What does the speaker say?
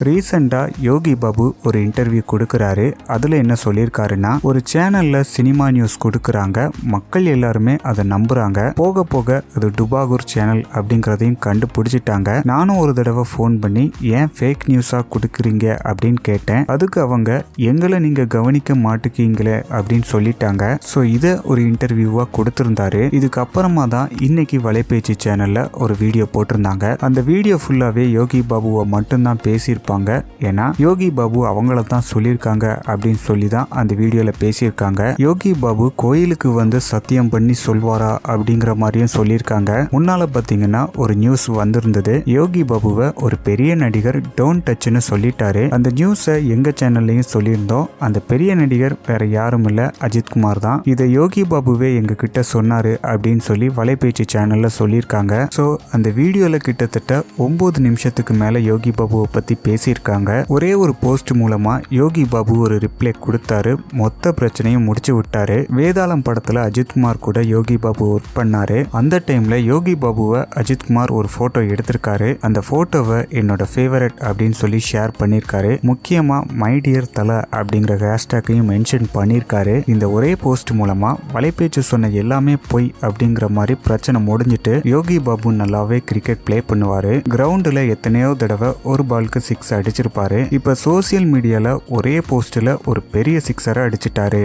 ரீசெண்டா யோகி பாபு ஒரு இன்டர்வியூ கொடுக்கறாரு. அதுல என்ன சொல்லியிருக்காருன்னா, ஒரு சேனல்ல சினிமா நியூஸ் கொடுக்கறாங்க, மக்கள் எல்லாருமே அதை நம்புறாங்க. போக போக அது டுபாகூர் சேனல் அப்படிங்கறதையும் கண்டுபிடிச்சிட்டாங்க. நானும் ஒரு தடவை ஃபோன் பண்ணி ஏன் ஃபேக் நியூஸா கொடுக்குறீங்க அப்படின்னு கேட்டேன். அதுக்கு அவங்க எங்களை நீங்க கவனிக்க மாட்டுக்கீங்களே அப்படின்னு சொல்லிட்டாங்க. ஸோ இதை ஒரு இன்டர்வியூவா கொடுத்திருந்தாரு. இதுக்கப்புறமா தான் இன்னைக்கு வலைபேச்சு சேனல்ல ஒரு வீடியோ போட்டிருந்தாங்க. அந்த வீடியோ ஃபுல்லாவே யோகி பாபுவை மட்டும்தான் பேசியிருப்பாங்க. ஏன்னா யோகி பாபு அவங்கள தான் சொல்லியிருக்காங்க அப்படின்னு சொல்லி தான் அந்த வீடியோல பேசியிருக்காங்க. யோகி பாபு கோயிலுக்கு வந்து சத்தியம் பண்ணி சொல்வாரா அப்படிங்கிற மாதிரியும் சொல்லியிருக்காங்க. முன்னால பாத்தீங்கன்னா ஒரு நியூஸ் வந்திருந்தது. யோகி பாபுவை ஒரு பெரிய நடிகர் டோன்ட் டச்னு சொல்லிட்டாரு. அந்த நியூஸை எங்க சேனல்லையும் சொல்லியிருந்தோம். அந்த பெரிய நடிகர் வேற யாரும் இல்ல, அஜித்குமார் தான். இதை யோகி பாபுவே எங்க கிட்ட சொன்னாரு அப்படின்னு சொல்லி வலைபேச்சு சேனல்ல சொல்லியிருக்காங்க. ஸோ அந்த வீடியோல கிட்டத்தட்ட 9 நிமிஷத்துக்கு மேல யோகி பாபுவை பத்தி பேசியிருக்காங்க. ஒரே ஒரு போஸ்ட் மூலமா யோகி பாபு ஒரு ரிப்ளை கொடுத்தாரு. மொத்த பிரச்சனையும் முடிச்சு விட்டாரு. வேதாளம் படத்துல அஜித்குமார் கூட யோகி பாபு ஒர்க் பண்ணாரு. அந்த டைம்ல யோகி பாபுவை அஜித்குமார் ஒரு போட்டோ எடுத்திருக்காரு. அந்த போட்டோவை என்னோட ஃபேவரட் அப்படின்னு சொல்லி ஷேர் பண்ணியிருக்காரு. முக்கியமா மை டியர் தல அப்படிங்கிற ஹேஷ்டேக்கையும் மென்ஷன் பண்ணியிருக்காரு. இந்த ஒரே போஸ்ட் மூலமா வலைபேச்சு சொன்ன எல்லாமே பொய் அப்படிங்கிற மாதிரி பிரச்சனை முடிஞ்சிட்டு யோகி பாபு நல்லாவே கிரிக்கெட் பிளே பண்ணுவாரு. கிரவுண்டுல எத்தனையோ தடவை ஒரு பாலுக்கு 6 அடிச்சிருப்பாரு. இப்ப சோசியல் மீடியால ஒரே போஸ்ட்ல ஒரு பெரிய 6 அடிச்சிட்டாரு.